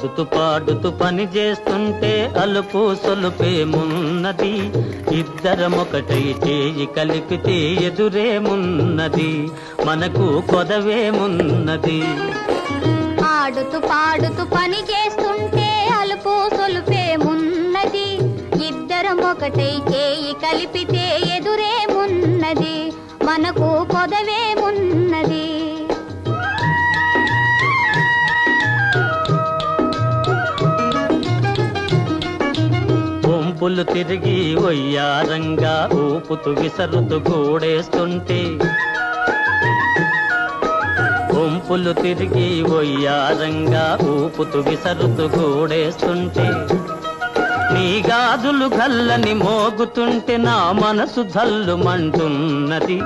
ఆడుతూ పాడుతూ పని చేస్తుంటే అలుపు సొలుపేమున్నది, ఇద్దరమొకటై చేయి కలిపితే ఎదురేమున్నది, మనకు కొదవేమున్నది. ఆడుతూ పాడుతూ పని చేస్తుంటే అలుపు సొలుపేమున్నది, ఇద్దరమొకటై చేయి కలిపితే ఎదురేమున్నది, మనకు కొదవేమున్నది. వంపులు తిరిగి వయ్యారంగా ఊపుతూ విసరుతూ గూడేస్తుంటే, వంపులు తిరిగి వయ్యారంగా ఊపుతూ విసరుతూ గూడేస్తుంటే, నీ గాజులు గల్లని మోగుతుంటే నా మనసు జల్లుమంటున్నది.